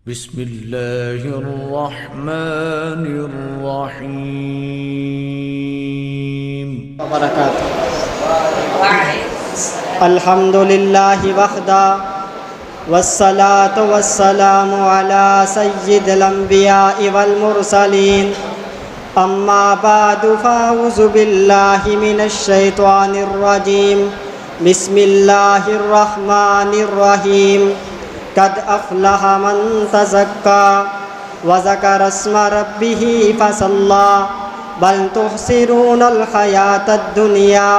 بسم اللہ الرحمن الرحیم وبرکاتہ۔ الحمد للہ وحدہ والصلاة والسلام علی سید الانبیاء والمرسلین، اما بعد فاعوذ باللہ من الشیطان الرجیم، بسم اللہ الرحمن الرحیم۔ قد افلح من تزکا وذکر اسم ربہ فصلی بل تحسرون الحیاۃ الدنیا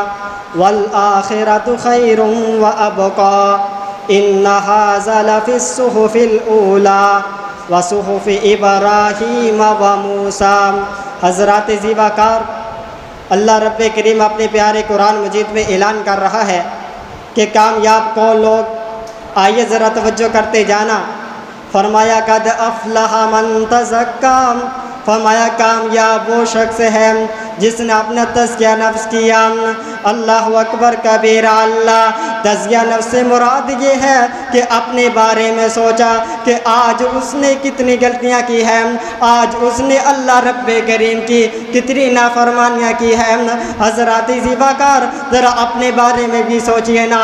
والآخرۃ خیر وابقی ان ھذا لفی الصحف الاولی وصحف ابراہیم وموسیٰ۔ حضرات زیباکار، اللہ رب کریم اپنے پیارے قرآن مجید میں اعلان کر رہا ہے کہ کامیاب کون لوگ، آئیے ذرا توجہ کرتے جانا۔ فرمایا قد افلح من تزکا، فرمایا کامیاب وہ شخص ہے جس نے اپنا تزکیہ نفس کیا۔ اللہ اکبر کبیرہ۔ اللہ تزکیہ نفس سے مراد یہ ہے کہ اپنے بارے میں سوچا کہ آج اس نے کتنی غلطیاں کی ہیں، آج اس نے اللہ رب کریم کی کتنی نافرمانیاں کی ہیں۔ حضرات زیباکار، ذرا اپنے بارے میں بھی سوچئے نا،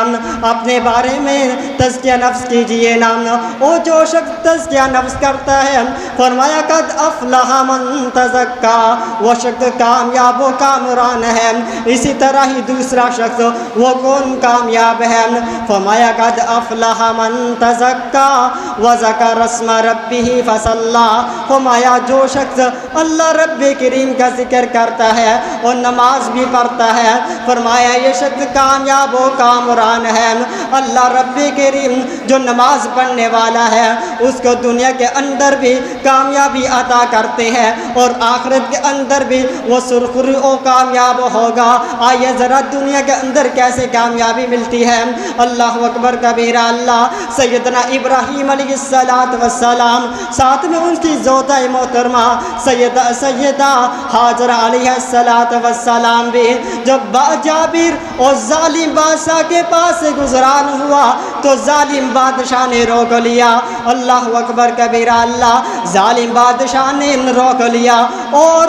اپنے بارے میں تزکیہ نفس کیجئے نا۔ وہ جو شخص تزکیہ نفس کرتا ہے، فرمایا قد افلح من تزکا، وہ شخص کامیاب و کامران ہے۔ اسی طرح ہی دوسرا شخص وہ کون کامیاب ہے؟ فرمایا قد افلح من تزکا وذکر اسم ربہ فصلی، فرمایا جو شخص اللہ رب کریم کا ذکر کرتا ہے اور نماز بھی پڑھتا ہے، فرمایا یہ شخص کامیاب و کامران ہے۔ اللہ رب کریم جو نماز پڑھنے والا ہے اس کو دنیا کے اندر بھی کامیابی عطا کرتے ہیں اور آخرت کے اندر بھی وہ سرخرو و کامیاب ہوگا۔ آئیے ذرا دنیا کے اندر کیسے کامیابی ملتی ہے۔ اللہ اکبر کبیرہ۔ اللہ سیدنا ابراہیم علیہ السلام، ساتھ میں ان کی زوجہ محترمہ سیدہ ہاجرہ علیہ السلام بھی جب جابر اور ظالم بادشاہ کے پاس سے گزران ہوا تو ظالم بادشاہ نے روک لیا۔ اللہ اکبر کبیرہ۔ اللہ ظالم بادشاہ نے روک لیا اور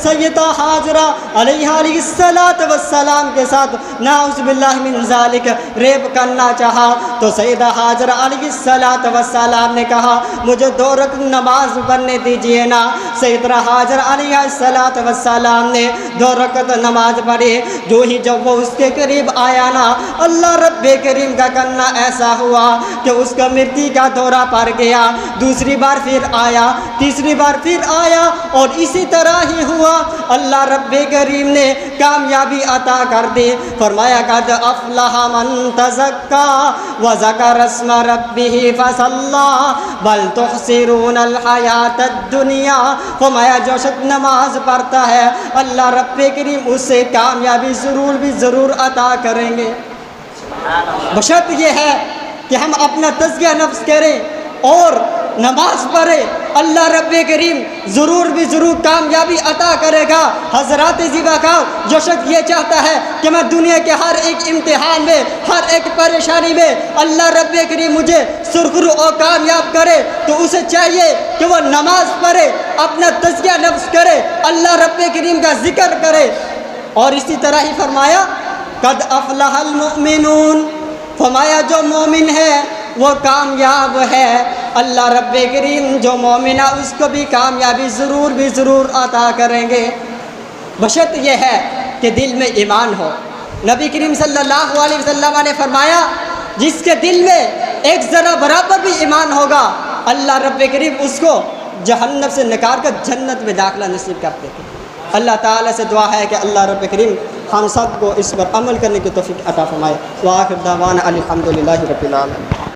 سیدہ ہاجرہ علیہ السلام کے ساتھ نعوذ باللہ من ذالک ریپ کرنا چاہا تو سیدہ ہاجرہ علیہ السلام نے کہا مجھے 2 رکعت نماز پڑھنے دیجئے نا۔ سیدہ ہاجرہ علیہ السلام نے 2 رکعت نماز پڑھی۔ جو ہی جب وہ اس کے قریب آیا نا، اللہ رب کریم کا کرنا ایسا ہوا کہ اس کا مرگی کا دورہ پڑ گیا۔ دوسری بار پھر آیا، تیسری بار پھر آیا اور اسی طرح ہی ہوا۔ اللہ رب کریم نے کامیابی عطا کر دی۔ فرمایا قد افلح من تزکا وذکر اسم ربہ فصلی بل تحسرون الحیاۃ الدنیا، فرمایا جو شخص نماز پڑھتا ہے اللہ رب کریم اسے کامیابی ضرور عطا کریں گے، بشرط یہ ہے کہ ہم اپنا تزکیہ نفس کریں اور نماز پڑھے، اللہ رب کریم ضرور کامیابی عطا کرے گا۔ حضرات زیباکار، جو شخص یہ چاہتا ہے کہ میں دنیا کے ہر ایک امتحان میں، ہر ایک پریشانی میں اللہ رب کریم مجھے سرخرو اور کامیاب کرے تو اسے چاہیے کہ وہ نماز پڑھے، اپنا تزکیہ نفس کرے، اللہ رب کریم کا ذکر کرے۔ اور اسی طرح ہی فرمایا قد افلح المؤمنون، فرمایا جو مومن ہے وہ کامیاب ہے۔ اللہ رب کریم جو مومن ہے اس کو بھی کامیابی ضرور عطا کریں گے، بشرط یہ ہے کہ دل میں ایمان ہو۔ نبی کریم صلی اللہ علیہ وسلم نے فرمایا جس کے دل میں ایک ذرہ برابر بھی ایمان ہوگا اللہ رب کریم اس کو جہنم سے نکال کر جنت میں داخلہ نصیب کرتے ہیں۔ اللہ تعالیٰ سے دعا ہے کہ اللہ رب کریم ہم سب کو اس پر عمل کرنے کی توفیق عطا فرمائے۔ وآخر دعوانا الحمدللہ رب العالمین۔